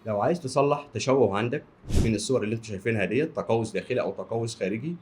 لو عايز تصلح تشوه عندك من الصور اللي انتوا شايفينها ديت، تقوس داخلي او تقوس خارجي،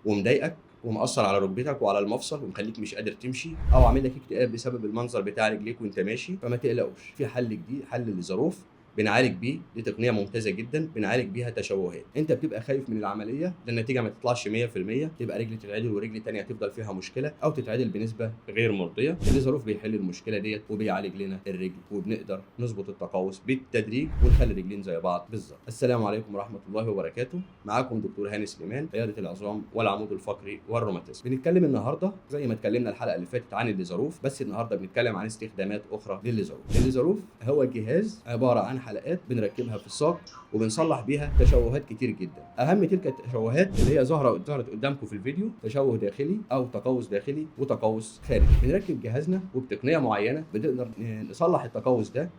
ومضايقك ومأثر على ركبتك وعلى المفصل ومخليك مش قادر تمشي، او عامل لك اكتئاب بسبب المنظر بتاع رجليك وانت ماشي، فما تقلقوش، في حل جديد، حل للظروف بنعالج بيه. دي تقنيه ممتازه جدا بنعالج بيها تشوهات. انت بتبقى خايف من العمليه ده النتيجه ما تطلعش 100%، تبقى رجل تتعدل ورجل تانية تفضل فيها مشكله او تتعدل بنسبه غير مرضيه. الظروف بيحل المشكله ديت وبيعالج لنا الرجل، وبنقدر نظبط التقوس بالتدريج ونخلي الرجلين زي بعض بالظبط. السلام عليكم ورحمه الله وبركاته. معاكم دكتور هاني سليمان، عياده العظام والعمود الفقري والروماتيزم. بنتكلم النهارده زي ما اتكلمنا الحلقه اللي فاتت عن الليزروف، بس النهارده بنتكلم عن استخدامات اخرى للليزروف. الليزروف هو جهاز عباره عن حلقات بنركبها في الساق وبنصلح بيها تشوهات كتير جدا. اهم تلك التشوهات اللي هي ظهرت قدامكم في الفيديو، تشوه داخلي او تقوس داخلي وتقوس خارجي. بنركب جهازنا وبتقنيه معينه بنقدر نصلح التقوس ده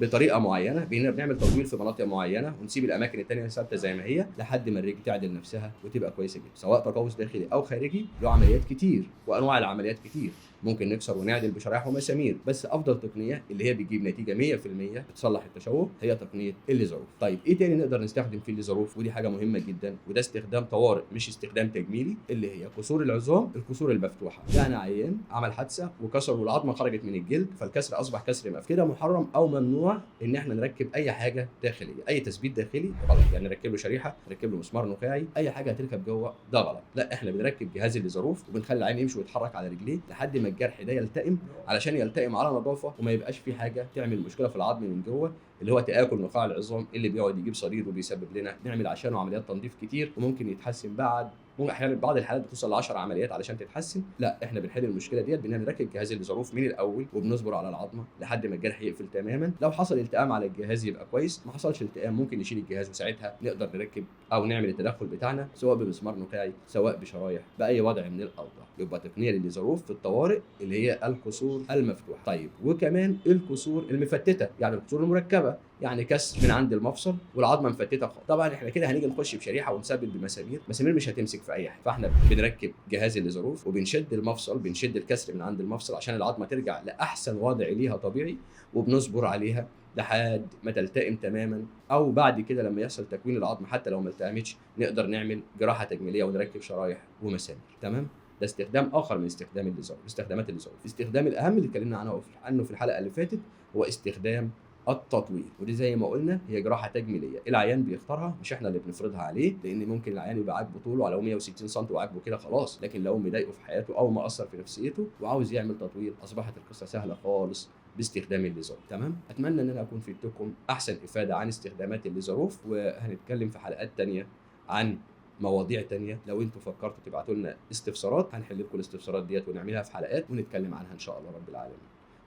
بطريقه معينه، بنعمل تطويل في مناطق معينه ونسيب الاماكن الثانيه ثابته زي ما هي لحد ما الرجل تعدل نفسها وتبقى كويسه جدا. سواء تقوس داخلي او خارجي له عمليات كتير وانواع العمليات كتير، ممكن نكسر ونعدل بشرايح ومسامير، بس افضل تقنيه اللي هي بتجيب نتيجه 100% بتصلح التشوه هي تقنيه الليزروف. طيب ايه تاني نقدر نستخدم فيه الليزروف؟ ودي حاجه مهمه جدا، وده استخدام طوارئ مش استخدام تجميلي، اللي هي كسور العظام، الكسور المفتوحه. يعني عيان عمل حادثه وكسر والعظمه خرجت من الجلد، فالكسر اصبح كسر مفتوح، كده محرم او ممنوع ان احنا نركب اي حاجه داخليه، اي تثبيت داخلي غلط. يعني نركب له شريحه، نركب له مسمار نخاعي، اي حاجه هتركب جوه ده غلط. لا، احنا بنركب جهاز الليزروف وبنخلي العين يمشي ويتحرك على رجليه لحد ما الجرح ده يلتئم، علشان يلتئم على نظافه وما يبقاش في حاجه تعمل مشكله في العظم من جوه، اللي هو تآكل نخاع العظام اللي بيقعد يجيب صديد وبيسبب لنا نعمل عشانه عمليات تنظيف كتير وممكن يتحسن بعد، ممكن احيانا بعض الحالات بتوصل ل 10 عمليات علشان تتحسن. لا، احنا بنحل المشكله ديت بان نركب جهاز الليزروف من الاول وبنصبر على العظمه لحد ما الجرح يقفل تماما. لو حصل التئام على الجهاز يبقى كويس، ما حصلش التئام ممكن نشيل الجهاز وساعتها نقدر نركب او نعمل التدخل بتاعنا سواء بمسمار نخاعي سواء بشرايح باي وضع من الاوضاع. يبقى تقنيه للليزروف في الطوارئ اللي هي الكسور المفتوحه. طيب وكمان الكسور المفتته، يعني الكسور المركبه، يعني كسر من عند المفصل والعظمه مفتته خالص. طبعا احنا كده هنيجي نخش بشريحه ونثبت بمسامير، مسامير مش هتمسك في اي حاجه، فاحنا بنركب جهاز الليزروف وبنشد المفصل، بنشد الكسر من عند المفصل عشان العظمه ترجع لاحسن وضع ليها طبيعي، وبنصبر عليها لحد ما تلتئم تماما، او بعد كده لما يحصل تكوين العظم حتى لو ما التئمتش نقدر نعمل جراحه تجميليه ونركب شرايح ومسامير. تمام؟ ده استخدام اخر من استخدام الليزروف، استخدامات الليزروف. الاستخدام الاهم اللي اتكلمنا عنه في الحلقه اللي فاتت هو استخدام التطويل، ودي زي ما قلنا هي جراحه تجميليه، العيان بيختارها مش احنا اللي بنفرضها عليه، لان ممكن العيان يبقى عاجبه طوله على 160 سم وعاجبه كده خلاص، لكن لو مضايقه في حياته او مأثر في نفسيته وعاوز يعمل تطويل اصبحت القصه سهله خالص باستخدام الليزروف. تمام؟ اتمنى ان انا اكون فدتكم احسن افاده عن استخدامات الليزروف، وهنتكلم في حلقات تانية عن مواضيع تانية. لو انتوا فكرتوا تبعتوا لنا استفسارات هنحل لكم الاستفسارات ديت ونعملها في حلقات ونتكلم عنها ان شاء الله رب العالمين.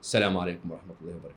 السلام عليكم ورحمه الله وبركاته.